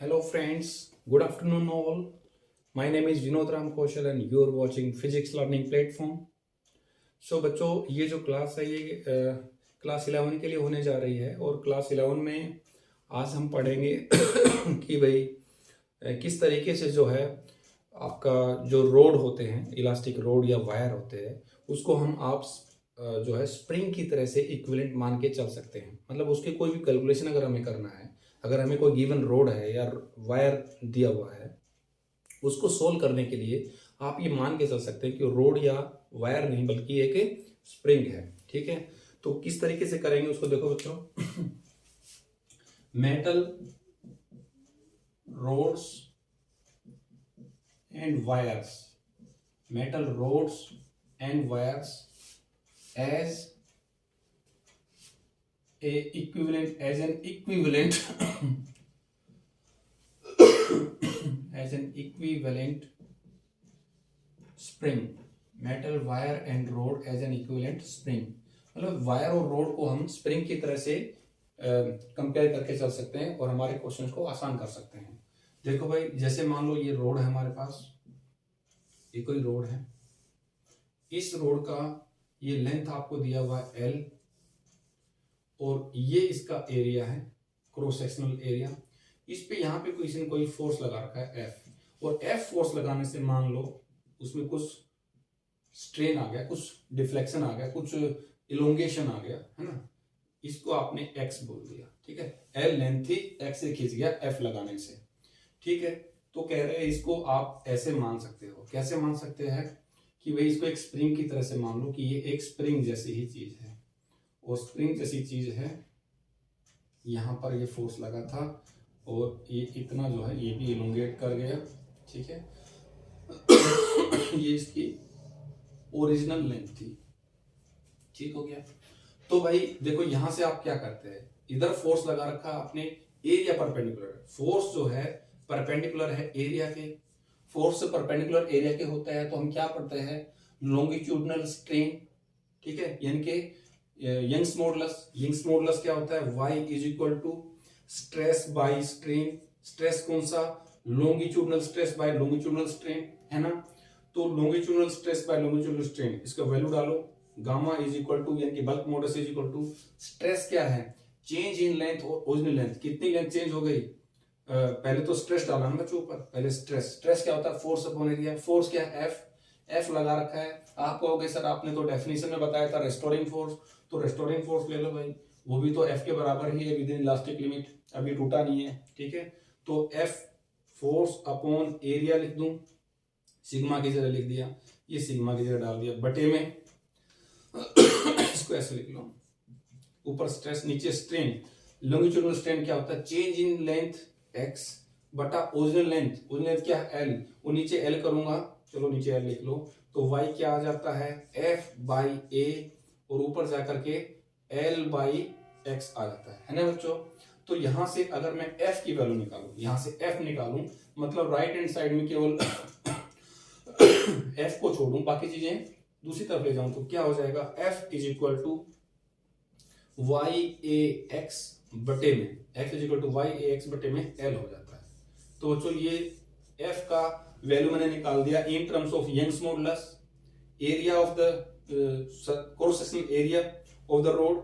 Hello friends, good afternoon all. My name is Vinod Ram Kaushal and you are watching Physics Learning Platform. So बच्चों ये जो class है ये class 11 के लिए होने जा रही है और क्लास 11 में आज हम पढ़ेंगे कि भाई किस तरीके से जो है आपका जो रोड होते हैं इलास्टिक रोड या वायर होते हैं उसको हम आप जो है स्प्रिंग की तरह से इक्विवेलेंट मान के चल सकते हैं। मतलब उसकी कोई भी कैलकुलेशन अगर हमें करना है, अगर हमें कोई गिवन रोड है या वायर दिया हुआ है उसको सोल्व करने के लिए आप ये मान के चल सकते हैं कि रोड या वायर नहीं बल्कि एक स्प्रिंग है। ठीक है, तो किस तरीके से करेंगे उसको देखो बच्चों। Metal rods and wires, metal rods and wires as an equivalent as an equivalent spring, metal wire and rod as an equivalent spring। मतलब वायर और रोड को हम स्प्रिंग की तरह से कंपेयर करके चल सकते हैं और हमारे क्वेश्चन को आसान कर सकते हैं। देखो भाई, जैसे मान लो ये रोड है हमारे पास, ये कोई रोड है, इस रोड का ये लेंथ आपको दिया हुआ है L और ये इसका एरिया है, क्रॉस सेक्शनल एरिया। इस पे यहाँ पे किसी ने कोई फोर्स लगा रखा है F, और F फोर्स लगाने से मान लो उसमें कुछ स्ट्रेन आ गया, कुछ डिफ्लेक्शन आ गया, कुछ इलोंगेशन आ गया, है ना। इसको आपने X बोल दिया। ठीक है, L लेंथ थी, X से खींच गया F लगाने से। ठीक है, तो कह रहे हैं इसको आप ऐसे मान सकते हो। कैसे मान सकते हैं कि भाई इसको एक स्प्रिंग की तरह से मान लो कि ये एक स्प्रिंग जैसी ही चीज है, और स्प्रिंग जैसी चीज है, यहाँ पर ये फोर्स लगा था और ये इतना जो है ये भी इलोंगेट कर गया। ठीक है, ये इसकी ओरिजिनल लेंथ थी। ठीक हो गया। तो भाई देखो यहाँ से आप क्या करते हैं, इधर फोर्स लगा रखा आपने, एरिया परपेंडिकुलर, फोर्स जो है परपेंडिकुलर है एरिया के, फोर्स से परपेंडिकुलर एरिया के होता है तो हम क्या पढ़ते हैं, लॉन्गिट्यूडनल स्ट्रेन। ठीक है, यानी कि यंग्स मॉडुलस। यंग्स मॉडुलस क्या होता है, y is equal to stress by strain. Stress कौन सा, longitudinal stress by longitudinal strain, है ना। तो longitudinal stress by longitudinal strain, इसका वैल्यू डालो, गामा इज इक्वल टू यानी कि bulk modulus is equal to stress क्या है, चेंज इन लेंथ और ओरिजिनल लेंथ, कितनी लेंथ चेंज हो गई। पहले तो स्ट्रेस डाला ना बच्चों ऊपर, पहले स्ट्रेस क्या होता है, फोर्स अपॉन एरिया। फोर्स क्या है, एफ लगा रखा है। आप कहोगे सर आपने तो डेफिनेशन में बताया था रेस्टोरिंग फोर्स, तो रेस्टोरिंग फोर्स ले लो भाई, वो भी तो एफ के बराबर ही है विद इन इलास्टिक लिमिट, अभी टूटा नहीं है। ठीक है, तो एफ फोर्स अपॉन एरिया लिख दूं, सिग्मा की जगह लिख दिया, ये सिग्मा की जगह डाल दिया बटे में इसको ऐसे लिख लो, ऊपर स्ट्रेस नीचे स्ट्रेन। लॉन्गिट्यूडनल स्ट्रेन क्या होता है, चेंज इन लेंथ x बटा ओरिजिनल लेंथ, ओरिजिनल लेंथ क्या है L, वो नीचे L करूंगा, चलो नीचे L लिख लो, तो y क्या आ जाता है F बाई A और ऊपर जाकर के L बाई x आ जाता है ना बच्चों। तो यहां से अगर मैं F की वैल्यू निकालूं, यहां से F निकालूं, मतलब राइट हैंड साइड में केवल F को छोड़ूं, बाकी चीजें दूसरी तरफ ले जाऊं, तो क्या हो जाएगा, F is equal to Y A X बटे में, F is equal to Y A X बटे में L हो जाता है। तो बच्चों ये F का वैल्यू मैंने निकाल दिया in terms of Young's modulus, area of the cross sectional area of the rod,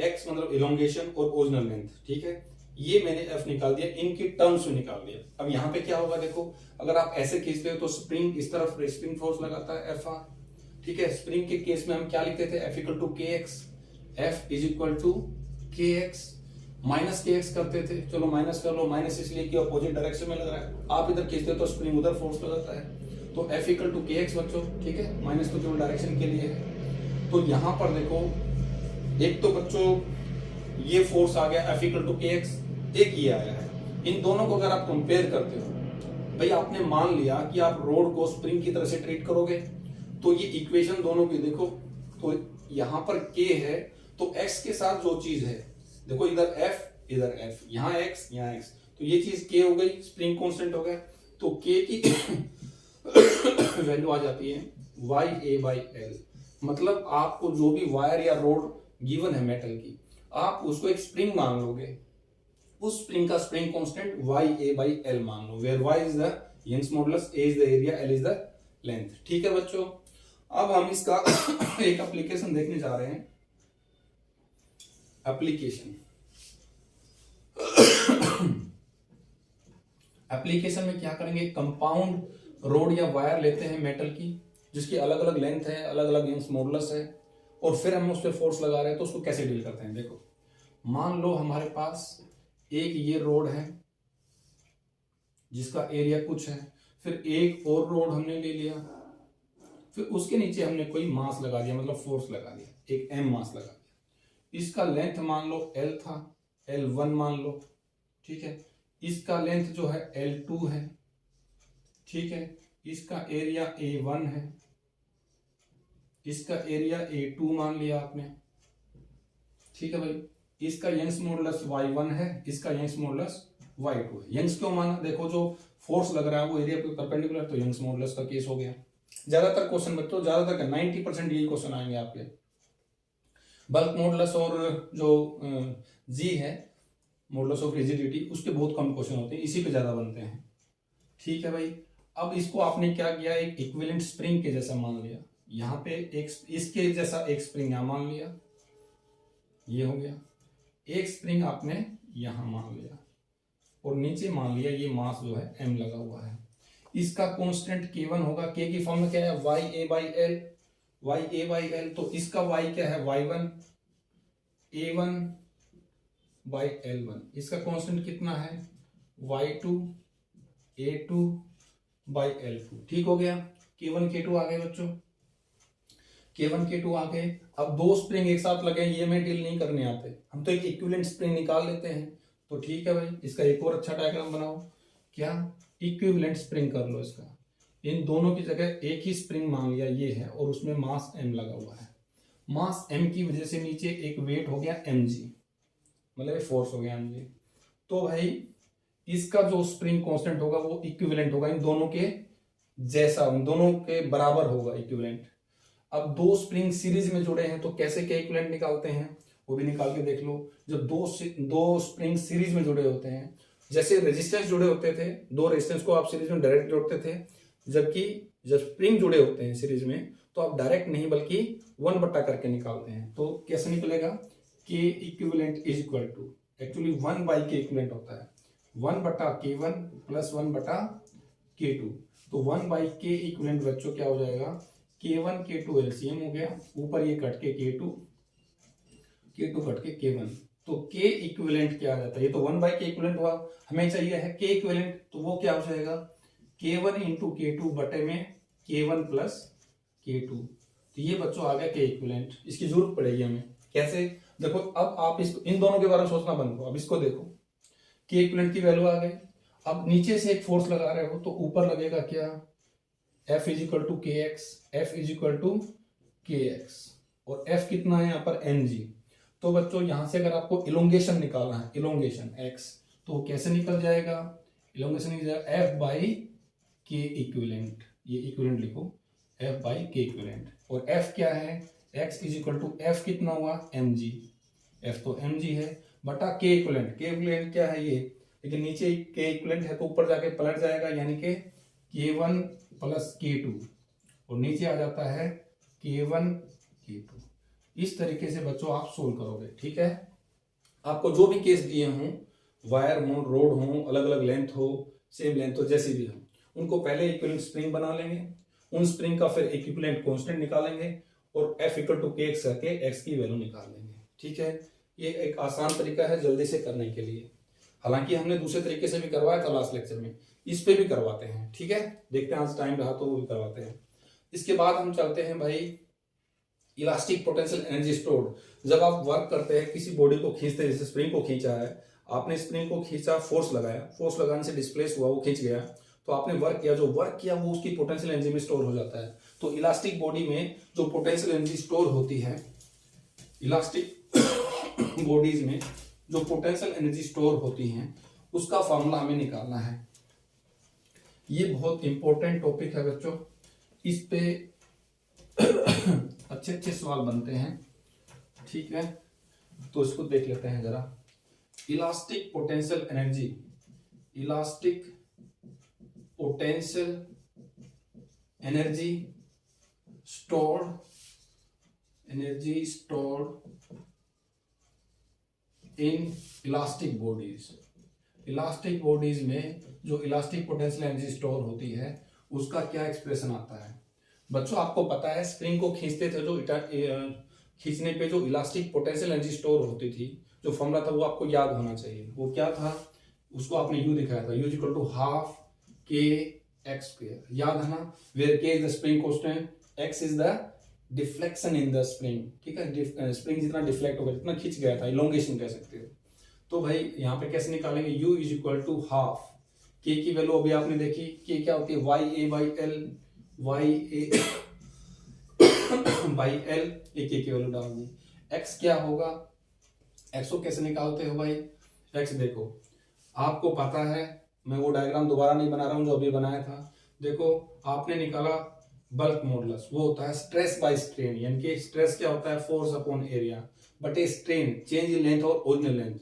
X मतलब इलोंगेशन और ओरिजिनल लेंथ। ठीक है, ये मैंने F निकाल दिया, इनकी टर्म्स में निकाल दिया। अब यहाँ पे क्या होगा देखो, अगर आप ऐसे खींचते हो तो स्प्रिंग इस तरफ स्प्रिंग फोर्स लगाता है Fr। ठीक है, स्प्रिंग के केस में हम क्या लिखते थे, F equal to KX, F is equal to KX minus KX करते थे। चलो माइनस कर लो, माइनस इसलिए कि अपोजिट डायरेक्शन में लग रहा है, आप इधर खींचते तो स्प्रिंग उधर फोर्स लगाता है, तो F इक्वल टू KX बच्चों। ठीक है, माइनस तो केवल डायरेक्शन के लिए है। तो यहाँ पर देखो, एक तो बच्चों ये फोर्स आ गया F इक्वल टू KX, एक ये आया है। इन दोनों को अगर आप कंपेयर करते हो, भाई आपने मान लिया कि आप रोड को स्प्रिंग की तरह से ट्रीट करोगे, तो ये इक्वेशन दोनों की देखो, तो यहाँ पर K है, तो X के साथ जो चीज है देखो, इधर F इधर F, यहाँ X यहाँ X, तो ये चीज K हो गई, स्प्रिंग कांस्टेंट हो गया, तो K की वैल्यू आ जाती है वाई ए बाई एल। मतलब आपको जो भी वायर या रोड गिवन है मेटल की, आप उसको एक स्प्रिंग मान लोगे, उस स्प्रिंग का स्प्रिंग कांस्टेंट YA/L मान लो, where Y is the Young's modulus, A is the area, L is the length. ठीक है बच्चों, अब हम इसका एक एप्लीकेशन देखने जा रहे हैं। एप्लीकेशन में क्या करेंगे, कंपाउंड रोड या वायर लेते हैं मेटल की, जिसकी अलग अलग लेंथ है, अलग अलग यंग्स मॉडुलस है, और फिर हम उस पर फोर्स लगा रहे हैं, तो उसको कैसे डील करते हैं। देखो, मान लो हमारे पास एक ये रोड है जिसका एरिया कुछ है, फिर एक और रोड हमने ले लिया, फिर उसके नीचे हमने कोई मास लगा दिया, मतलब फोर्स लगा दिया, एक M मास लगा दिया। इसका लेंथ मान लो L था, L1 मान लो, ठीक है। इसका लेंथ जो है L2 है, ठीक है। इसका एरिया A1 है, इसका एरिया A2 मान लिया आपने, ठीक है भाई। इसका यंग्स मॉडुलस Y1 है, इसका यंग्स मॉडुलस Y2 है। यंग्स क्यों माना, देखो जो फोर्स लग रहा है वो एरिया पे परपेंडिकुलर, तो यंग्स मॉडुलस का केस हो गया। ज्यादातर क्वेश्चन बच्चों, ज्यादातर का 90% यही क्वेश्चन आएंगे आपके। बल्क मॉडुलस और जो G है, मॉडुलस ऑफ रिजिडिटी, उसके बहुत कम क्वेश्चन होते हैं, इसी पे ज्यादा बनते हैं। ठीक है भाई, अब इसको आपने क्या किया, एक इक्विवेलेंट स्प्रिंग के जैसा मान लिया, यहाँ पे एक इसके जैसा एक स्प्रिंग यहाँ मान लिया, ये हो गया। एक स्प्रिंग आपने यहाँ मान लिया, और नीचे मान लिया ये मास जो है M लगा हुआ है। इसका कांस्टेंट K1 होगा, K की फॉर्म में क्या है, YA/L, YA/L, तो इसका Y क्या है, Y1, A1/L1। इसका कांस्टेंट कितना है, Y2, A2/L2। ठीक हो गया, K1 K2 आ गए बच्चों, K1 K2 आ गए। अब दो स्प्रिंग एक साथ लगे, ये में डील नहीं करने आते, हम तो एक इक्विवेलेंट स्प्रिंग निकाल लेते हैं। तो ठीक है भाई, इसका एक और अच्छा डायग्राम बनाओ, क्या, इक्विवेलेंट स्प्रिंग कर लो इसका। इन दोनों की जगह एक ही स्प्रिंग मान लिया, ये है, और उसमें मास M लगा हुआ है। मास M की वजह से नीचे एक वेट हो गया mg, मतलब फोर्स हो गया mg। तो भाई इसका जो स्प्रिंग कांस्टेंट होगा वो इक्विवेलेंट होगा, इन दोनों के जैसा, इन दोनों के बराबर होगा इक्विवेलेंट। अब दो स्प्रिंग सीरीज में जुड़े हैं, तो कैसे क्या इक्विवेलेंट निकालते हैं, वो भी निकाल के देख लो। जब दो स्प्रिंग सीरीज में जुड़े होते हैं, जैसे रेजिस्टेंस जुड़े होते थे, दो रेजिस्टेंस को आप सीरीज में डायरेक्ट जोड़ते थे, जबकि जब स्प्रिंग जुड़े होते हैं सीरीज में, तो आप डायरेक्ट नहीं बल्कि 1 बटा करके निकालते हैं। तो कैसे निकलेगा, K equivalent is equal to, actually 1/K equivalent होता है, 1/K1 प्लस 1/K2। तो 1/K इक्विवेलेंट बच्चों क्या हो जाएगा, K1 K2 एलसीएम हो गया, ऊपर ये कट के K2 कट के K1, तो K इक्विवेलेंट क्या आ जाता है, ये तो 1/K इक्विवेलेंट हुआ, हमें चाहिए है K इक्विवेलेंट, तो वो क्या हो जाएगा, K1 इंटू K2 बटे में K1 प्लस K2। तो ये बच्चों आ गया K इक्विवेलेंट। इसकी जरूरत पड़ेगी हमें, कैसे, देखो अब आप इसको, इन दोनों के बारे में सोचना बंद करो, अब इसको देखो, K इक्विवेलेंट की वैल्यू आ गई। अब नीचे से एक फोर्स लगा रहे हो, तो ऊपर लगेगा क्या, F is equal to KX, F is equal to KX, और F कितना है यहाँ पर mg। तो बच्चों यहाँ से अगर आपको इलोंगेशन निकालना है, इलोंगेशन x, तो कैसे निकल जाएगा, इलोंगेशन निकल जाएगा F/K इक्विवेलेंट, ये इक्विवेलेंट लिखो, F/K इक्विवेलेंट। और F क्या है, x is equal to F कितना हुआ, mg, F तो mg है, बटा K इक्विवेलेंट। K इक्विवेलेंट क्या है ये, लेकिन नीचे K इक्विवेलेंट है तो ऊपर जाके पलट जाएगा, यानी कि K1 प्लस K2, और नीचे आ जाता है K1 K2। इस तरीके से बच्चों आप सोल्व करोगे। ठीक है, आपको जो भी केस दिए हों, वायर हो, रोड हो, अलग अलग लेंथ हो, सेम लेंथ हो, जैसी भी हो, उनको पहले इक्विवेलेंट स्प्रिंग बना लेंगे, उन स्प्रिंग का फिर इक्विवेलेंट कांस्टेंट निकालेंगे, और F इक्वल टू KX करके x की वैल्यू निकाल लेंगे। ठीक है, ये एक आसान तरीका है जल्दी से करने के लिए। हालांकि हमने दूसरे तरीके से भी करवाया था लास्ट लेक्चर में, इस पे भी करवाते हैं। ठीक है, देखते हैं आज टाइम रहा तो वो भी करवाते हैं। इसके बाद हम चलते हैं भाई इलास्टिक पोटेंशियल एनर्जी स्टोर्ड। जब आप वर्क करते हैं, किसी बॉडी को खींचते हैं, जैसे स्प्रिंग को खींचा है आपने, स्प्रिंग को खींचा, फोर्स लगाया, फोर्स लगाने से डिस्प्लेस हुआ, वो खींच गया, तो आपने वर्क किया, जो वर्क किया वो उसकी पोटेंशियल एनर्जी में स्टोर हो जाता है। तो इलास्टिक बॉडी में जो पोटेंशियल एनर्जी स्टोर होती है, इलास्टिक बॉडीज में जो पोटेंशियल एनर्जी स्टोर होती हैं, उसका फॉर्मूला हमें निकालना है। ये बहुत इंपॉर्टेंट टॉपिक है बच्चों, इस पे अच्छे अच्छे सवाल बनते हैं। ठीक है, तो इसको देख लेते हैं जरा। Elastic potential energy, elastic potential energy stored, energy stored in elastic bodies. Elastic bodies में जो इलास्टिक पोटेंशियल एनर्जी स्टोर होती है उसका क्या एक्सप्रेशन आता है बच्चों? आपको पता है स्प्रिंग को खींचते थे, जो खींचने पे जो इलास्टिक पोटेंशियल एनर्जी स्टोर होती थी, जो फॉर्मूला था वो आपको याद होना चाहिए। वो क्या था? उसको आपने यू दिखाया था, यू इक्वल टू हाफ के एक्स स्क्वायर, याद है ना? वेयर के is the spring constant, x is the deflection in the spring, ठीक है? स्प्रिंग जितना डिफ्लेक्ट होगा, जितना खिंच गया था, इलोंगेशन कह सकते हो। तो भाई यहाँ पे कैसे निकालेंगे? u is equal to half के की वैल्यू अभी आपने देखी, के क्या होती है? Y A by L, Y A by L, A के की वैल्यू डाल दी। x क्या होगा? x को कैसे निकालते हो भाई? x देखो, आपको पता है, मैं वो डायग्राम दोबारा नहीं बना रहा हूँ जो अभी बनाया था। देखो आपने निकाला बल्क मॉडुलस, वो होता है स्ट्रेस बाय स्ट्रेन, यानी कि स्ट्रेस क्या होता है? Force upon area, but a strain change in length और ओरिजिनल लेंथ।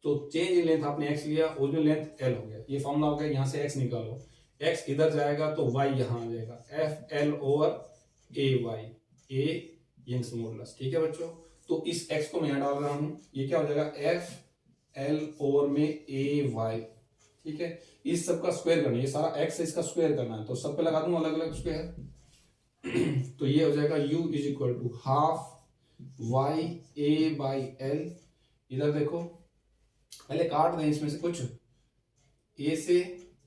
तो चेंज इन लेंथ आपने x लिया, ओरिजिनल लेंथ l हो गया, ये फॉर्मूला हो गया। यहाँ से x निकालो, x इधर जाएगा तो y यहाँ आ जाएगा, एफ एल ओवर ए वाई, ए यंग्स मॉडुलस, ठीक है बच्चों? तो इस x को मैं यहाँ डाल रहा हूँ, ये क्या हो जाएगा? एफ एल ओवर में ए वाई, ठीक है? इस सब का स्क्वायर करना है, ये सारा x है, इसका स्क्वायर करना है, तो सब पे लगा दूं अलग अलग स्क्वायर। तो ये हो जाएगा u is equal to half Y A by L. इधर देखो, पहले काट दें इसमें से कुछ, a से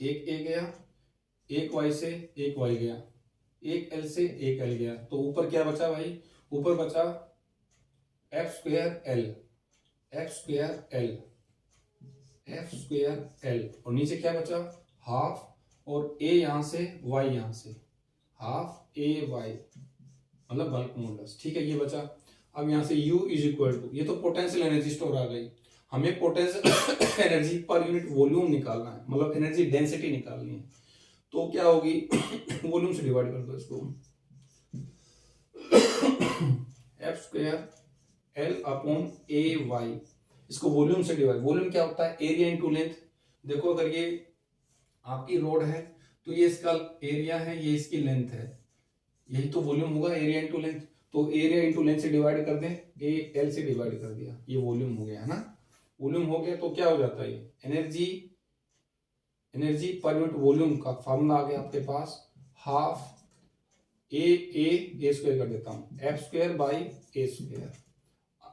एक a गया, एक y से एक y गया, एक l से एक l गया, तो ऊपर क्या बचा भाई? ऊपर बचा F square L, F square L, F square L, और नीचे क्या बचा? हाफ, और a यहां से y यहां से, हाफ ए वाई, मतलब बल्क मॉडुलस, ठीक है? ये बचा। अब यहां से u इज इक्वल टू, ये तो पोटेंशियल एनर्जी स्टोर आ गई, हमें potential energy per unit volume निकालना है, मतलब एनर्जी डेंसिटी निकालनी है। तो क्या होगी? वॉल्यूम से डिवाइड कर दो इसको, एफ स्क्वायर एल अपॉन ए वाई, इसको वॉल्यूम से डिवाइड। वॉल्यूम क्या होता है? Area into length. देखो अगर ये आपकी रोड है तो ये इसका एरिया है, ये इसकी लेंथ है, यही तो वॉल्यूम होगा, एरिया इनटू लेंथ। तो एरिया इनटू लेंथ से डिवाइड कर दें, ए एल से डिवाइड कर दिया, ये वॉल्यूम हो गया, है ना? वॉल्यूम हो गया तो क्या हो जाता है? Energy, energy per unit volume का फॉर्मूला आ गया आपके पास, हाफ ए स्क्वायर कर देता हूं, F square by A square.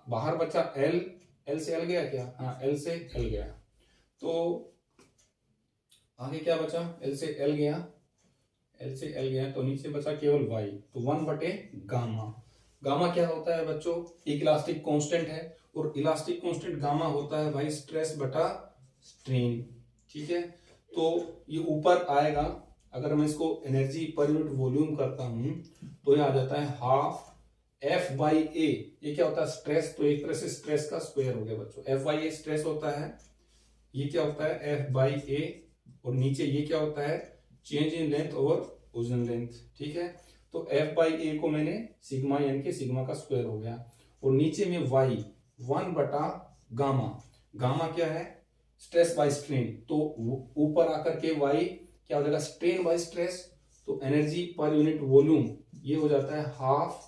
बाहर बचा एल, एल से एल गया क्या? हाँ, एल से एल गया, तो आगे क्या बचा? एल से एल गया, एल से एल गया, तो नीचे बचा केवल वाई, तो 1 बटे गामा। गामा क्या होता है बच्चों? एक इलास्टिक कांस्टेंट है, और इलास्टिक कांस्टेंट गामा होता है भाई स्ट्रेस बटा स्ट्रेन, ठीक है? तो ये ऊपर आएगा, अगर मैं इसको एनर्जी पर यूनिट वॉल्यूम करता हूं तो ये आ जाता है हाफ एफ बाई ए। ये क्या होता है? स्ट्रेस, तो एक तरह से स्ट्रेस का स्क्वायर हो गया बच्चों। एफ बाई ए स्ट्रेस होता है, ये क्या होता है? एफ बाई ए, और नीचे ये क्या होता है? Change in length over original length, ठीक है? तो एफ बाई ए को मैंने सिग्मा, यानी कि सिग्मा का स्क्वायर हो गया, और नीचे में वाई 1 बटा गामा। गामा क्या है? स्ट्रेस बाय स्ट्रेन, तो ऊपर आकर के वाई क्या हो जाएगा? Strain by stress. तो एनर्जी पर यूनिट वॉल्यूम ये हो जाता है हाफ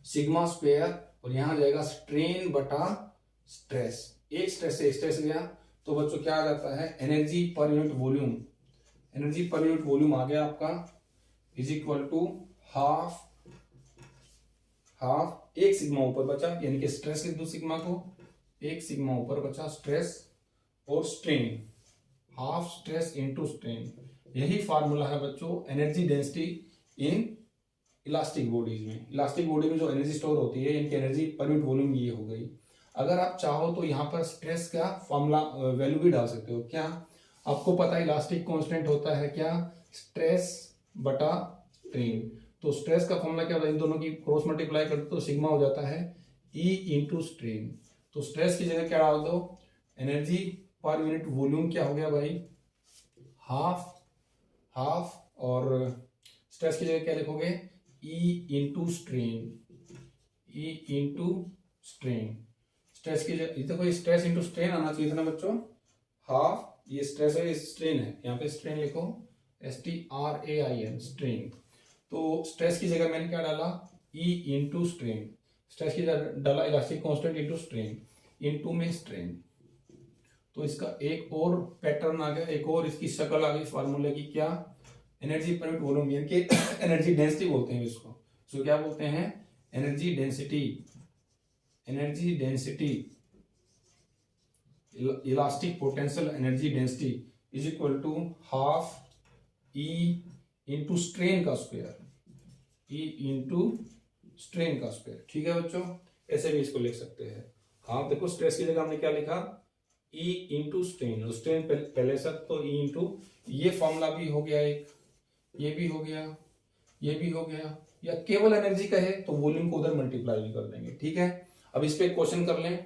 सिग्मा स्क्वायर, और यहां जाएगा स्ट्रेन बटा स्ट्रेस। एक स्ट्रेस से एक स्ट्रेस गया, तो बच्चों क्या आ जाता है? Energy per unit volume, energy per unit volume आ गया आपका is equal to half, half एक सिग्मा ऊपर बचा, यानी कि स्ट्रेस लिख दो सिग्मा को, एक सिग्मा ऊपर बचा स्ट्रेस, और strain half stress into strain. यही फार्मूला है बच्चों energy density in elastic bodies में। इलास्टिक बॉडी में जो एनर्जी स्टोर होती है, यानी कि एनर्जी पर यूनिट वॉल्यूम ये हो गई। अगर आप चाहो तो यहाँ पर स्ट्रेस का फॉर्मूला वैल्यू भी डाल सकते हो। क्या आपको पता है? इलास्टिक कांस्टेंट होता है क्या? स्ट्रेस बटा स्ट्रेन। तो स्ट्रेस का फॉर्मूला क्या होता है? इन दोनों की क्रॉस मल्टीप्लाई करते तो सिग्मा हो जाता है ई इंटू स्ट्रेन। तो स्ट्रेस की जगह क्या डाल दो? एनर्जी पर यूनिट वॉल्यूम क्या हो गया भाई? हाफ, हाफ, और स्ट्रेस की जगह क्या लिखोगे? E into strain, E into strain. Stress की जगह देखो, स्ट्रेस इंटू स्ट्रेन आना चाहिए था ना बच्चों, हाफ ये स्ट्रेस है, ये स्ट्रेन है, यहाँ पे स्ट्रेन लिखो, STRAIN स्ट्रेन। तो स्ट्रेस की जगह मैंने क्या डाला, E इंटू स्ट्रेन, स्ट्रेस की जगह डाला elastic constant into strain, into में स्ट्रेन। तो इसका एक और पैटर्न आ गया, एक और इसकी शक्ल आ गई फार्मूले की, क्या, एनर्जी पर यूनिट वॉल्यूम, यानी कि एनर्जी डेंसिटी बोलते हैं इसको। तो क्या बोलते हैं, energy density, energy density, elastic potential energy density is equal to half E into strain का स्क्वायर, E इंटू स्ट्रेन का स्क्वायर। ठीक है बच्चों, ऐसे भी इसको लिख सकते हैं। हाँ देखो, स्ट्रेस की जगह हमने क्या लिखा, E इंटू स्ट्रेन, स्ट्रेन पहले से, तो E इंटू, ये फॉर्मूला भी हो गया एक, ये भी हो गया, ये भी हो गया, या केवल एनर्जी का है तो वॉल्यूम को उधर मल्टीप्लाई भी कर देंगे। ठीक है, अब इस पे एक क्वेश्चन कर लें,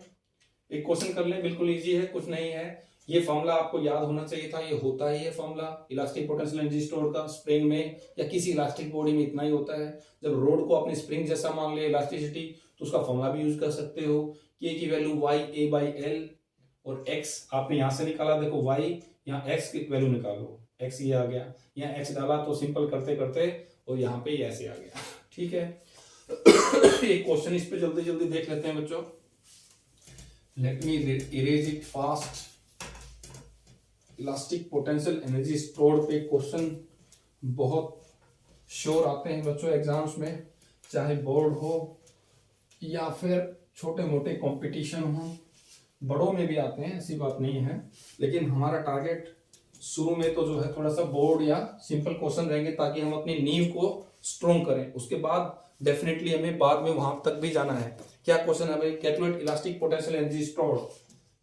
एक क्वेश्चन कर लें, बिल्कुल इजी है, कुछ नहीं है। ये फॉर्मूला आपको याद होना चाहिए था, ये होता ही है formula elastic potential energy store का स्प्रिंग में या किसी इलास्टिक बॉडी में, इतना ही होता है। जब रोड को अपने स्प्रिंग जैसा मान ले इलास्टिसिटी, तो उसका फॉर्मूला भी यूज कर सकते हो, के की वैल्यू YA/L, और x आपने यहां से निकाला, देखो y, यहाँ x की वैल्यू निकालो, x ये आ गया, यहाँ x डाला तो सिंपल करते करते और यहाँ पे ऐसे आ गया। ठीक है, एक क्वेश्चन इस पे जल्दी जल्दी देख लेते हैं बच्चों, let me erase it fast. Elastic potential energy stored पे क्वेश्चन बहुत श्योर आते हैं बच्चों एग्जाम्स में, चाहे बोर्ड हो या फिर छोटे मोटे कंपटीशन हो, बड़ों में भी आते हैं, ऐसी बात नहीं है। लेकिन हमारा टारगेट शुरू में तो जो है थोड़ा सा बोर्ड या सिंपल क्वेश्चन रहेंगे, ताकि हम अपनी नींव को स्ट्रॉन्ग करें। उसके बाद डेफिनेटली हमें बाद में वहां तक भी जाना है। क्या क्वेश्चन है भाई, calculate elastic potential energy stored.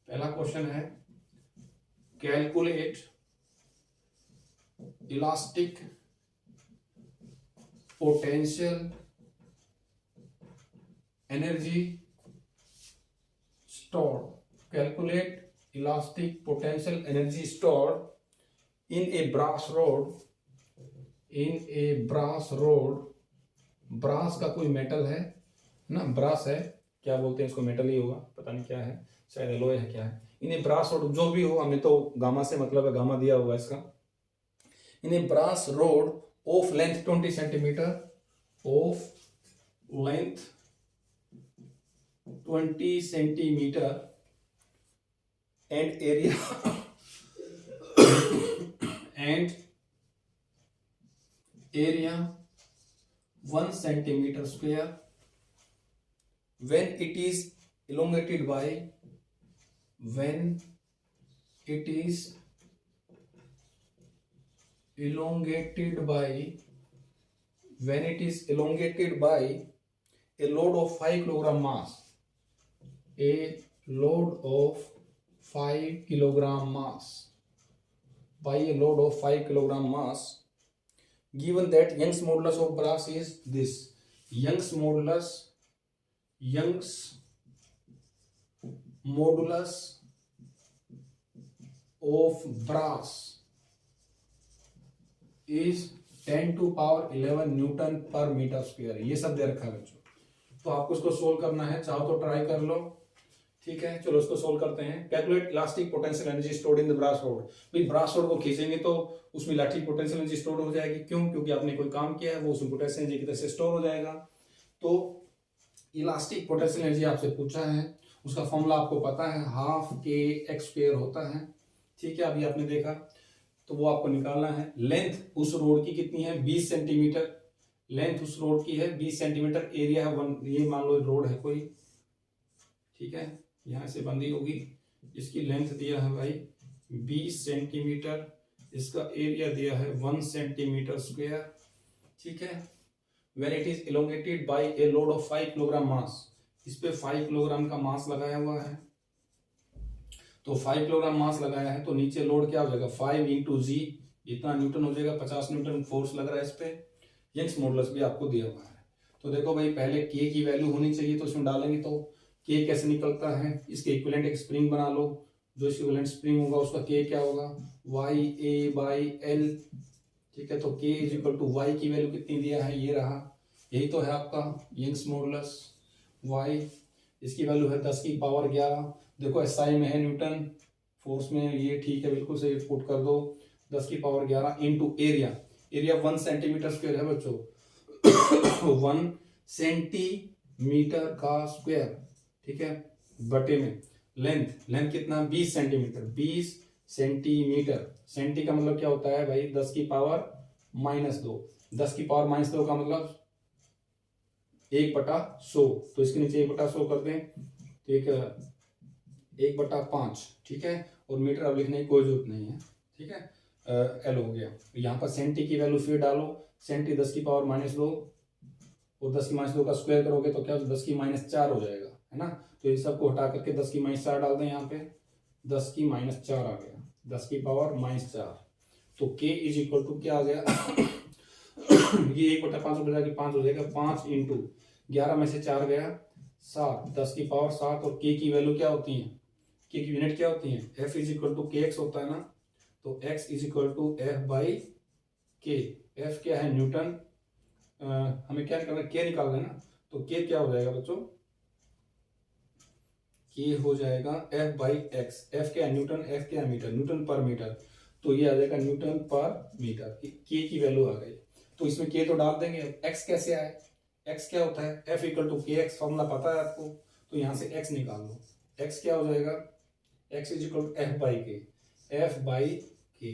पहला क्वेश्चन है calculate elastic potential energy stored, calculate elastic potential energy stored in a brass rod, in a brass rod, brass का कोई मेटल है ना, ब्रास है, क्या बोलते हैं इसको, मेटल ही होगा, पता नहीं क्या है, शायद एलोय है, क्या है, इन ए ब्रास रोड, जो भी हो, हमें तो गामा से मतलब है, गामा दिया होगा इसका। In a brass rod of length 20 centimetre, of length 20 centimetre and area and area 1 centimeter square, when it is elongated by, when it is elongated by, when it is elongated by a load of 5 kilogram mass, a load of 5 kilogram mass, by a load of 5 kilogram mass, given that Young's modulus of brass is this. Young's modulus of brass is 10 to power 11 Newton पर metre square. ये सब दे रखा है बच्चों, तो आपको इसको solve करना है, चाहो तो ट्राई कर लो। ठीक है, चलो इसको सोल्व करते हैं। Calculate elastic potential energy stored in the brass rod. भाई ब्रास रोड को खींचेंगे तो उसमें इलास्टिक पोटेंशियल एनर्जी स्टोर हो जाएगी, क्यों, क्योंकि आपने कोई काम किया है, वो उसमें पोटेंशियल एनर्जी की तरह से स्टोर हो जाएगा। तो इलास्टिक पोटेंशियल एनर्जी आपसे पूछा है, उसका फॉर्मूला आपको पता है, हाफ के एक्स स्क्वायर होता है। ठीक है, अभी आपने देखा, तो वो आपको निकालना है। लेंथ उस रोड की कितनी है, 20 सेंटीमीटर, लेंथ उस रोड की है 20 सेंटीमीटर, एरिया है 1, ये मान लो रोड है कोई, ठीक है, यहाँ से बंदी होगी, इसकी लेंथ दिया है भाई 20 सेंटीमीटर, इसका एरिया दिया है 1 सेंटीमीटर स्क्वायर। ठीक है, when it is elongated by a load of 5 kilogram mass, इस पे 5 किलोग्राम का मास लगाया हुआ है, तो 5 किलोग्राम मास लगाया है, तो नीचे लोड क्या हो जाएगा, 5 इंटू जी, इतना न्यूटन हो जाएगा, 50 न्यूटन फोर्स लग रहा है इस पे। यंग्स मॉडुलस भी आपको दिया हुआ है। तो देखो भाई, पहले के की वैल्यू होनी चाहिए, तो इसमें डालेंगे तो के कैसे निकलता है, इसके इक्विवेलेंट एक स्प्रिंग बना लो, जो इक्विवेलेंट स्प्रिंग होगा उसका के क्या होगा, YA/L। ठीक है, तो के इज इक्वल टू वाई की वैल्यू कितनी दिया है, ये रहा, यही तो है आपका यंग्स मॉडुलस Y। इसकी वैल्यू है 10 की पावर 11। देखो एसआई में है न्यूटन, फोर्स में ये ठीक है, बिल्कुल सही, पुट कर दो 10 की power 11 into area. Area 1 centimetre square है बच्चों 1 सेंटीमीटर का स्क्वायर, ठीक है, बटे में लेंथ कितना 20 सेंटीमीटर, 20 सेंटीमीटर। सेंटी का मतलब क्या होता है भाई 10 की पावर -2। 10 की पावर -2 का मतलब 1/100, तो इसके नीचे 1/100 कर दें, ठीक है, 1/5, ठीक है, और मीटर अब लिखने की कोई जरूरत नहीं है, ठीक है, एल हो गया। यहाँ पर सेंटी की वैल्यू फिर डालो, सेंटी 10 की पावर -2 और 10 की -2 का स्क्वायर करोगे तो क्या 10 की -4 हो जाएगा, है ना। तो इन सबको हटा करके 10 की -4 डाल दें, यहाँ पे 10 की -4 आ गया, 10 की पावर -4। तो k इज इक्वल टू क्या आ गया ये 1/5 बजा के 5 हो जाएगा, 5 इंटू 11 में से 4 गया 7, 10 की पावर 7। और k की वैल्यू क्या होती है, k की यूनिट क्या होती है, f is equal to kx होता है ना। तो x is equal to f by k। f क्या है न्यूटन, हमें क्या करना है k निकालना है ना। तो k क्या हो जाएगा बच्चों, k हो जाएगा f बाई x। f क्या है न्यूटन, f क्या है मीटर, न्यूटन पर मीटर। तो ये आ जाएगा न्यूटन पर मीटर, k की वैल्यू आ गई। तो इसमें k तो डाल देंगे, x कैसे आए, x क्या होता है, f इक्वल टू के एक्स, फॉर्मूला पता है आपको। तो यहाँ से x निकाल लो, x क्या हो जाएगा, x is equal to f by K, f by K.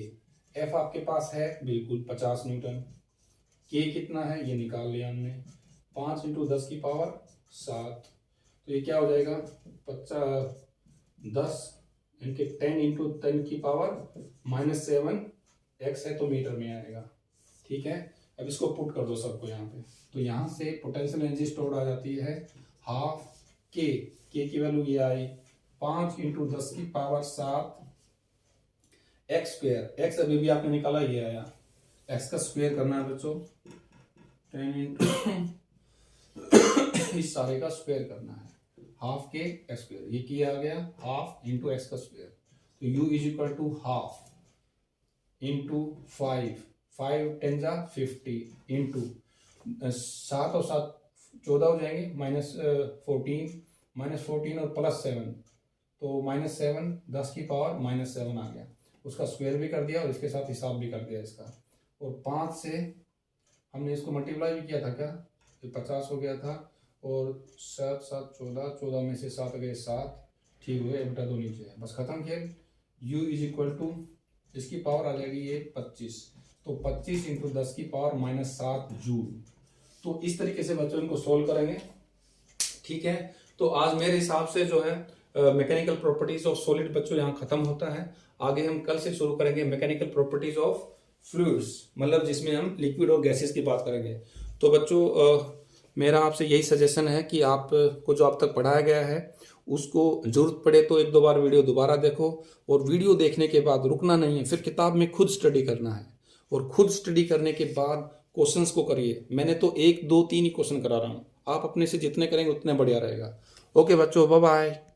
f आपके पास है बिल्कुल 50 न्यूटन, k कितना है ये निकाल लिया हमने, 5 इंटू 10 की पावर 7। तो ये क्या हो जाएगा 10 इनके 10 इंटू 10 की पावर -7, x है तो मीटर में आएगा, ठीक है। अब इसको पुट कर दो सबको यहाँ पे, तो यहाँ से पोटेंशियल एनर्जी स्टोर्ड आ जाती है हाफ k की वैल्यू ये आई 5 इंटू 10 की पावर 7 एक्स स्क्वायर। एक्स अभी भी आपने निकाला, ये आया, एक्स का स्क्वायर करना है बच्चों, 10 इंटू इस सारे का स्क्वायर करना है, हाफ के एक्स स्क्वायर, ये किया आ गया हाफ इंटू एक्स का स्क्वायर। तो u is equal to half into 5 10 जा 50 इंटू 7 और 7 14 हो जाएंगे, -14 और +7, तो -7 10 की पावर -7 आ गया, उसका स्क्वायर भी कर दिया और इसके साथ हिसाब भी कर दिया इसका। और 5 से हमने इसको मल्टीप्लाई भी किया था, क्या ये 50 हो गया था, और 7 7 14 में से 7 गए 7, ठीक हुए, 1/2 नीचे है, बस खत्म खेल। u इज इक्वल टू इसकी पावर आ जाएगी ये 25, तो 25 इंटू 10 की पावर -7 जूल। तो इस तरीके से बच्चों इनको सोल्व करेंगे, ठीक है। तो आज मेरे हिसाब से जो है मैकेनिकल प्रॉपर्टीज ऑफ सॉलिड बच्चों यहाँ खत्म होता है। आगे हम कल से शुरू करेंगे मैकेनिकल प्रॉपर्टीज ऑफ फ्लूइड्स, मतलब जिसमें हम लिक्विड और गैसेस की बात करेंगे। तो बच्चों मेरा आपसे यही सजेशन है कि आपको जो अब तक पढ़ाया गया है उसको जरूरत पड़े तो 1-2 बार वीडियो दोबारा देखो, और वीडियो देखने के बाद रुकना नहीं है, फिर किताब में खुद स्टडी करना है, और खुद स्टडी करने के बाद क्वेश्चंस को करिए। मैंने तो 1 2 3 ही क्वेश्चन करा रहा हूँ, आप अपने से जितने करेंगे उतने बढ़िया रहेगा। ओके बच्चों, बाय बाय।